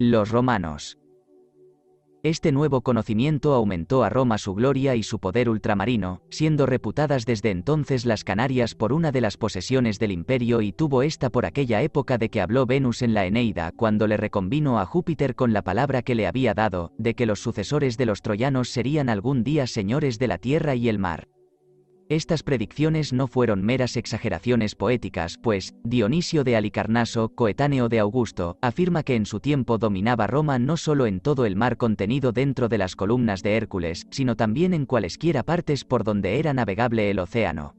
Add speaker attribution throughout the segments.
Speaker 1: Los romanos. Este nuevo conocimiento aumentó a Roma su gloria y su poder ultramarino, siendo reputadas desde entonces las Canarias por una de las posesiones del imperio, y tuvo esta por aquella época de que habló Venus en la Eneida cuando le reconvino a Júpiter con la palabra que le había dado, de que los sucesores de los troyanos serían algún día señores de la tierra y el mar. Estas predicciones no fueron meras exageraciones poéticas, pues Dionisio de Halicarnaso, coetáneo de Augusto, afirma que en su tiempo dominaba Roma no solo en todo el mar contenido dentro de las columnas de Hércules, sino también en cualesquiera partes por donde era navegable el océano.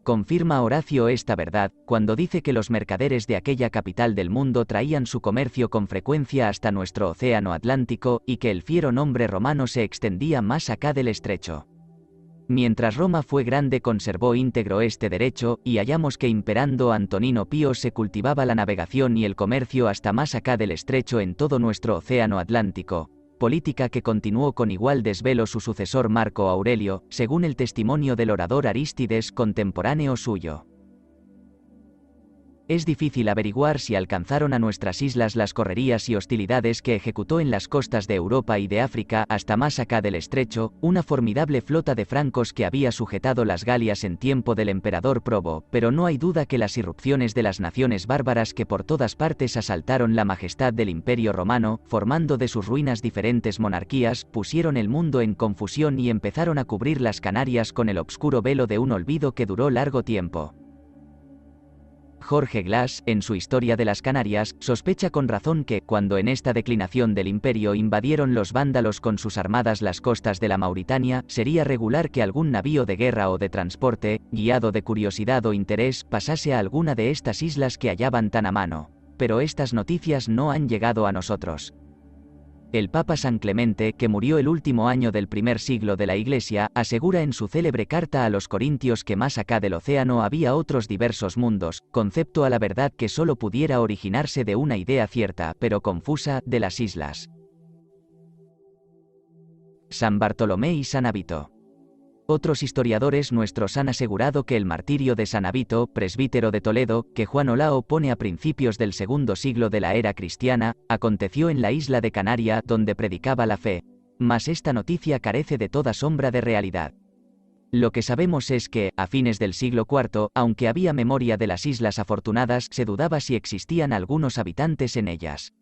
Speaker 1: Confirma Horacio esta verdad, cuando dice que los mercaderes de aquella capital del mundo traían su comercio con frecuencia hasta nuestro océano Atlántico, y que el fiero nombre romano se extendía más acá del estrecho. Mientras Roma fue grande conservó íntegro este derecho, y hallamos que imperando Antonino Pío se cultivaba la navegación y el comercio hasta más acá del estrecho en todo nuestro océano Atlántico, política que continuó con igual desvelo su sucesor Marco Aurelio, según el testimonio del orador Arístides contemporáneo suyo. Es difícil averiguar si alcanzaron a nuestras islas las correrías y hostilidades que ejecutó en las costas de Europa y de África hasta más acá del estrecho, una formidable flota de francos que había sujetado las Galias en tiempo del emperador Probo, pero no hay duda que las irrupciones de las naciones bárbaras que por todas partes asaltaron la majestad del Imperio Romano, formando de sus ruinas diferentes monarquías, pusieron el mundo en confusión y empezaron a cubrir las Canarias con el obscuro velo de un olvido que duró largo tiempo. Jorge Glass, en su Historia de las Canarias, sospecha con razón que, cuando en esta declinación del imperio invadieron los vándalos con sus armadas las costas de la Mauritania, sería regular que algún navío de guerra o de transporte, guiado de curiosidad o interés, pasase a alguna de estas islas que hallaban tan a mano. Pero estas noticias no han llegado a nosotros. El Papa San Clemente, que murió el último año del primer siglo de la Iglesia, asegura en su célebre carta a los Corintios que más acá del océano había otros diversos mundos, concepto a la verdad que sólo pudiera originarse de una idea cierta, pero confusa, de las islas. San Bartolomé y San Avito. Otros historiadores nuestros han asegurado que el martirio de San Avito, presbítero de Toledo, que Juan Olao pone a principios del segundo siglo de la era cristiana, aconteció en la isla de Canaria, donde predicaba la fe. Mas esta noticia carece de toda sombra de realidad. Lo que sabemos es que, a fines del siglo IV, aunque había memoria de las Islas Afortunadas, se dudaba si existían algunos habitantes en ellas.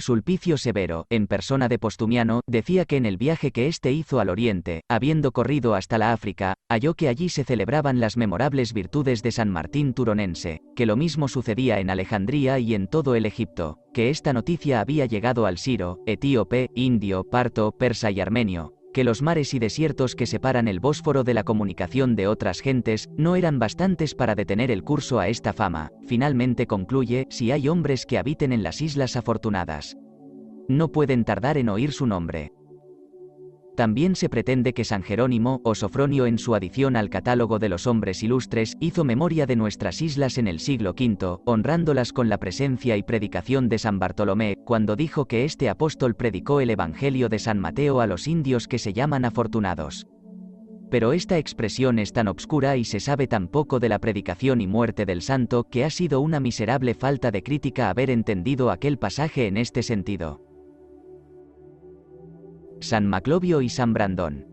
Speaker 1: Sulpicio Severo, en persona de Postumiano, decía que en el viaje que éste hizo al oriente, habiendo corrido hasta la África, halló que allí se celebraban las memorables virtudes de San Martín Turonense, que lo mismo sucedía en Alejandría y en todo el Egipto, que esta noticia había llegado al Siro, etíope, indio, parto, persa y armenio, que los mares y desiertos que separan el Bósforo de la comunicación de otras gentes, no eran bastantes para detener el curso a esta fama. Finalmente concluye, si hay hombres que habiten en las Islas Afortunadas, no pueden tardar en oír su nombre. También se pretende que San Jerónimo, o Sofronio en su adición al catálogo de los hombres ilustres, hizo memoria de nuestras islas en el siglo V, honrándolas con la presencia y predicación de San Bartolomé, cuando dijo que este apóstol predicó el Evangelio de San Mateo a los indios que se llaman afortunados. Pero esta expresión es tan obscura y se sabe tan poco de la predicación y muerte del santo que ha sido una miserable falta de crítica haber entendido aquel pasaje en este sentido. San Maclovio y San Brandón.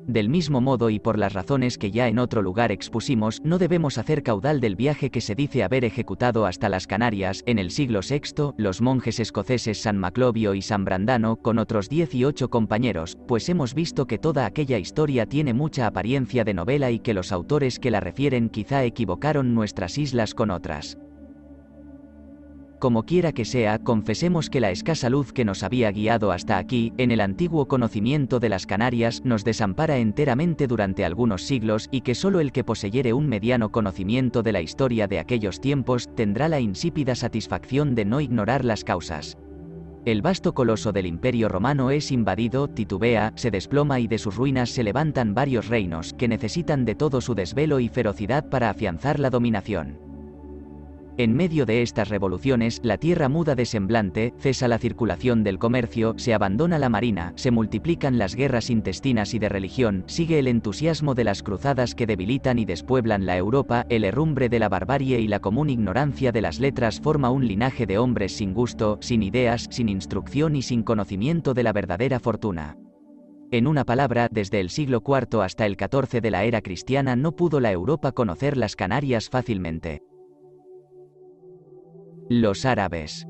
Speaker 1: Del mismo modo y por las razones que ya en otro lugar expusimos, no debemos hacer caudal del viaje que se dice haber ejecutado hasta las Canarias, en el siglo VI, los monjes escoceses San Maclovio y San Brandano, con otros 18 compañeros, pues hemos visto que toda aquella historia tiene mucha apariencia de novela y que los autores que la refieren quizá equivocaron nuestras islas con otras. Como quiera que sea, confesemos que la escasa luz que nos había guiado hasta aquí, en el antiguo conocimiento de las Canarias, nos desampara enteramente durante algunos siglos, y que solo el que poseyere un mediano conocimiento de la historia de aquellos tiempos, tendrá la insípida satisfacción de no ignorar las causas. El vasto coloso del Imperio Romano es invadido, titubea, se desploma y de sus ruinas se levantan varios reinos, que necesitan de todo su desvelo y ferocidad para afianzar la dominación. En medio de estas revoluciones, la tierra muda de semblante, cesa la circulación del comercio, se abandona la marina, se multiplican las guerras intestinas y de religión, sigue el entusiasmo de las cruzadas que debilitan y despueblan la Europa, el herrumbre de la barbarie y la común ignorancia de las letras forma un linaje de hombres sin gusto, sin ideas, sin instrucción y sin conocimiento de la verdadera fortuna. En una palabra, desde el siglo IV hasta el XIV de la era cristiana no pudo la Europa conocer las Canarias fácilmente. Los árabes.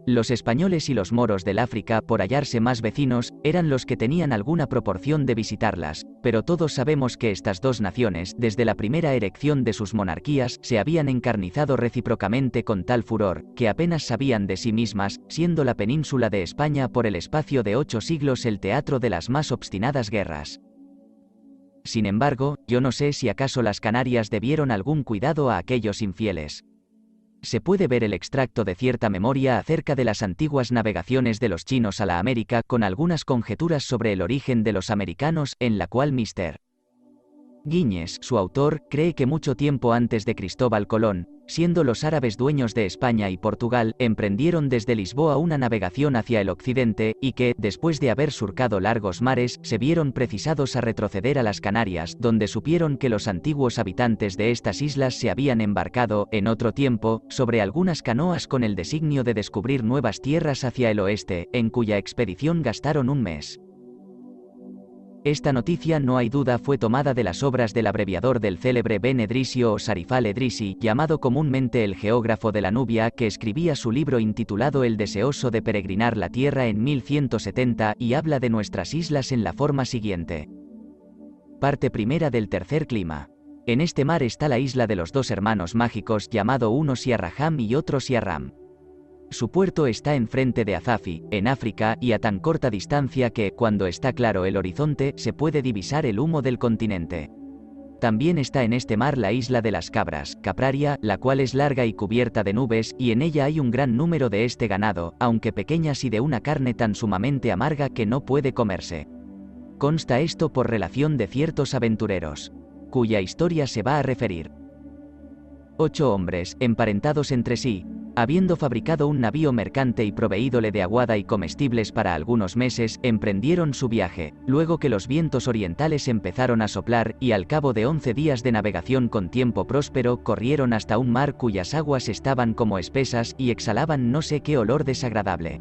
Speaker 1: Los españoles y los moros del África, por hallarse más vecinos, eran los que tenían alguna proporción de visitarlas, pero todos sabemos que estas dos naciones, desde la primera erección de sus monarquías, se habían encarnizado recíprocamente con tal furor, que apenas sabían de sí mismas, siendo la península de España por el espacio de 8 siglos el teatro de las más obstinadas guerras. Sin embargo, yo no sé si acaso las Canarias debieron algún cuidado a aquellos infieles. Se puede ver el extracto de cierta memoria acerca de las antiguas navegaciones de los chinos a la América con algunas conjeturas sobre el origen de los americanos, en la cual Mr. Guiñes, su autor, cree que mucho tiempo antes de Cristóbal Colón, siendo los árabes dueños de España y Portugal, emprendieron desde Lisboa una navegación hacia el occidente, y que, después de haber surcado largos mares, se vieron precisados a retroceder a las Canarias, donde supieron que los antiguos habitantes de estas islas se habían embarcado, en otro tiempo, sobre algunas canoas con el designio de descubrir nuevas tierras hacia el oeste, en cuya expedición gastaron un mes. Esta noticia, no hay duda, fue tomada de las obras del abreviador del célebre Ben Edrisio o Sarifal Edrisi, llamado comúnmente el geógrafo de la Nubia, que escribía su libro intitulado El deseoso de peregrinar la tierra en 1170, y habla de nuestras islas en la forma siguiente. Parte primera del tercer clima. En este mar está la isla de los dos hermanos mágicos, llamado uno Siarraham y otro Siarram. Su puerto está enfrente de Azafi, en África, y a tan corta distancia que, cuando está claro el horizonte, se puede divisar el humo del continente. También está en este mar la isla de las Cabras, Capraria, la cual es larga y cubierta de nubes, y en ella hay un gran número de este ganado, aunque pequeñas y de una carne tan sumamente amarga que no puede comerse. Consta esto por relación de ciertos aventureros, cuya historia se va a referir. 8 hombres, emparentados entre sí, habiendo fabricado un navío mercante y proveídole de aguada y comestibles para algunos meses, emprendieron su viaje, luego que los vientos orientales empezaron a soplar, y al cabo de 11 días de navegación con tiempo próspero, corrieron hasta un mar cuyas aguas estaban como espesas, y exhalaban no sé qué olor desagradable.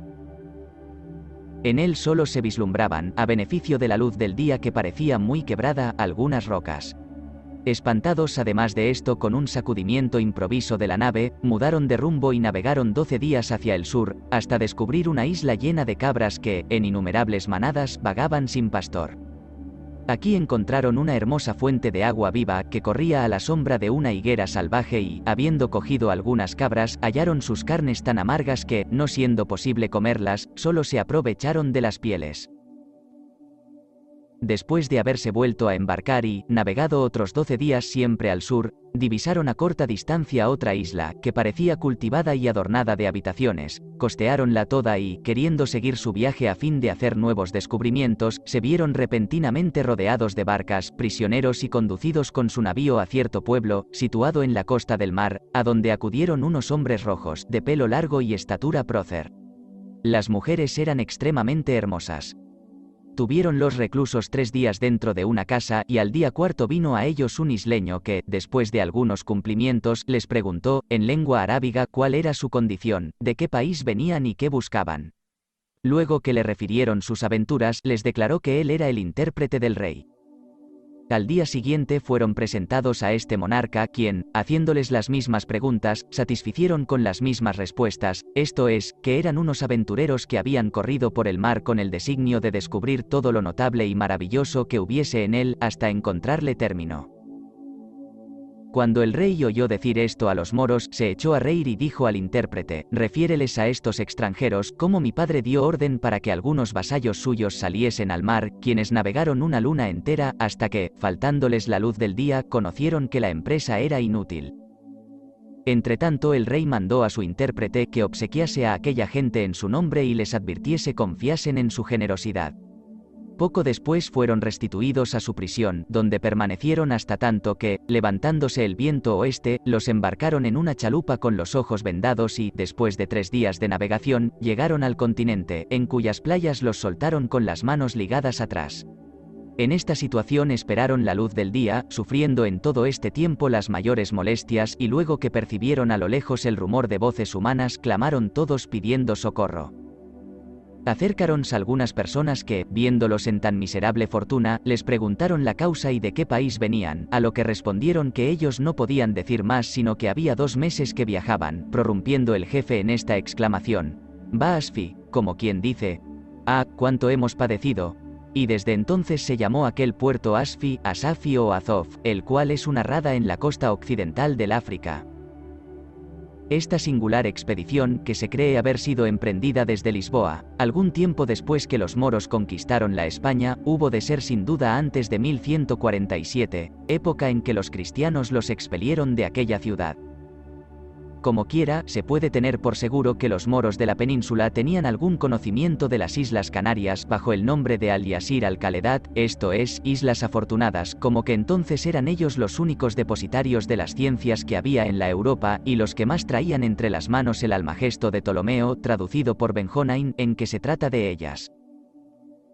Speaker 1: En él solo se vislumbraban, a beneficio de la luz del día que parecía muy quebrada, algunas rocas. Espantados además de esto con un sacudimiento improviso de la nave, mudaron de rumbo y navegaron 12 días hacia el sur, hasta descubrir una isla llena de cabras que, en innumerables manadas, vagaban sin pastor. Aquí encontraron una hermosa fuente de agua viva que corría a la sombra de una higuera salvaje y, habiendo cogido algunas cabras, hallaron sus carnes tan amargas que, no siendo posible comerlas, solo se aprovecharon de las pieles. Después de haberse vuelto a embarcar y, navegado otros 12 días siempre al sur, divisaron a corta distancia otra isla, que parecía cultivada y adornada de habitaciones, costeáronla toda y, queriendo seguir su viaje a fin de hacer nuevos descubrimientos, se vieron repentinamente rodeados de barcas, prisioneros y conducidos con su navío a cierto pueblo, situado en la costa del mar, a donde acudieron unos hombres rojos, de pelo largo y estatura prócer. Las mujeres eran extremadamente hermosas. Tuvieron los reclusos 3 días dentro de una casa, y al día cuarto vino a ellos un isleño que, después de algunos cumplimientos, les preguntó, en lengua arábiga, cuál era su condición, de qué país venían y qué buscaban. Luego que le refirieron sus aventuras, les declaró que él era el intérprete del rey. Al día siguiente fueron presentados a este monarca, quien, haciéndoles las mismas preguntas, satisficieron con las mismas respuestas, esto es, que eran unos aventureros que habían corrido por el mar con el designio de descubrir todo lo notable y maravilloso que hubiese en él, hasta encontrarle término. Cuando el rey oyó decir esto a los moros, se echó a reír y dijo al intérprete, refiéreles a estos extranjeros cómo mi padre dio orden para que algunos vasallos suyos saliesen al mar, quienes navegaron una luna entera, hasta que, faltándoles la luz del día, conocieron que la empresa era inútil. Entretanto el rey mandó a su intérprete que obsequiase a aquella gente en su nombre y les advirtiese confiasen en su generosidad. Poco después fueron restituidos a su prisión, donde permanecieron hasta tanto que, levantándose el viento oeste, los embarcaron en una chalupa con los ojos vendados y, después de 3 días de navegación, llegaron al continente, en cuyas playas los soltaron con las manos ligadas atrás. En esta situación esperaron la luz del día, sufriendo en todo este tiempo las mayores molestias, y luego que percibieron a lo lejos el rumor de voces humanas, clamaron todos pidiendo socorro. Acércaronse algunas personas que, viéndolos en tan miserable fortuna, les preguntaron la causa y de qué país venían, a lo que respondieron que ellos no podían decir más sino que había 2 meses que viajaban, prorrumpiendo el jefe en esta exclamación: «Va Asfi», como quien dice: «Ah, cuánto hemos padecido», y desde entonces se llamó aquel puerto Asfi, Asafi o Azov, el cual es una rada en la costa occidental del África. Esta singular expedición, que se cree haber sido emprendida desde Lisboa, algún tiempo después que los moros conquistaron la España, hubo de ser sin duda antes de 1147, época en que los cristianos los expelieron de aquella ciudad. Como quiera, se puede tener por seguro que los moros de la península tenían algún conocimiento de las Islas Canarias bajo el nombre de Al-Yasir al-Khaledat, esto es, Islas Afortunadas, como que entonces eran ellos los únicos depositarios de las ciencias que había en la Europa, y los que más traían entre las manos el Almagesto de Ptolomeo, traducido por Benjonain, en que se trata de ellas.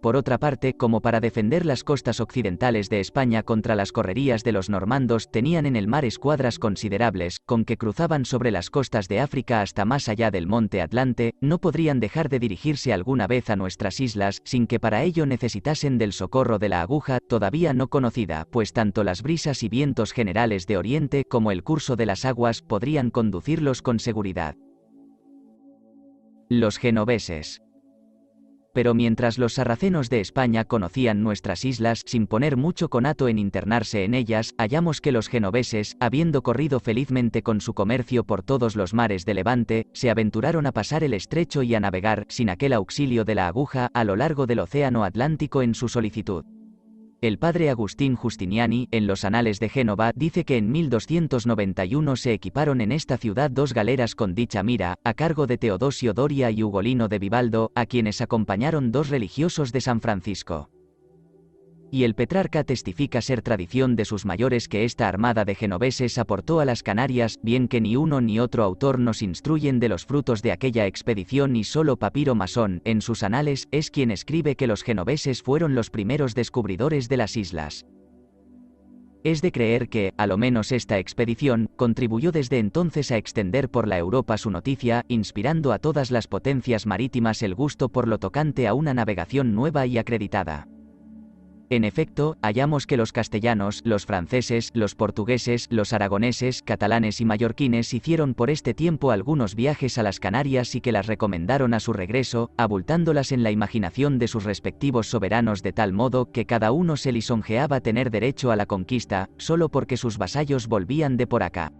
Speaker 1: Por otra parte, como para defender las costas occidentales de España contra las correrías de los normandos, tenían en el mar escuadras considerables, con que cruzaban sobre las costas de África hasta más allá del monte Atlante, no podrían dejar de dirigirse alguna vez a nuestras islas, sin que para ello necesitasen del socorro de la aguja, todavía no conocida, pues tanto las brisas y vientos generales de Oriente como el curso de las aguas podrían conducirlos con seguridad. Los genoveses. Pero mientras los sarracenos de España conocían nuestras islas sin poner mucho conato en internarse en ellas, hallamos que los genoveses, habiendo corrido felizmente con su comercio por todos los mares de Levante, se aventuraron a pasar el estrecho y a navegar, sin aquel auxilio de la aguja, a lo largo del océano Atlántico en su solicitud. El padre Agustín Justiniani, en los Anales de Génova, dice que en 1291 se equiparon en esta ciudad 2 galeras con dicha mira, a cargo de Teodosio Doria y Ugolino de Vivaldo, a quienes acompañaron 2 religiosos de San Francisco. Y el Petrarca testifica ser tradición de sus mayores que esta armada de genoveses aportó a las Canarias, bien que ni uno ni otro autor nos instruyen de los frutos de aquella expedición, y solo Papiro Masón, en sus anales, es quien escribe que los genoveses fueron los primeros descubridores de las islas. Es de creer que, a lo menos esta expedición, contribuyó desde entonces a extender por la Europa su noticia, inspirando a todas las potencias marítimas el gusto por lo tocante a una navegación nueva y acreditada. En efecto, hallamos que los castellanos, los franceses, los portugueses, los aragoneses, catalanes y mallorquines hicieron por este tiempo algunos viajes a las Canarias y que las recomendaron a su regreso, abultándolas en la imaginación de sus respectivos soberanos de tal modo que cada uno se lisonjeaba tener derecho a la conquista, solo porque sus vasallos volvían de por acá.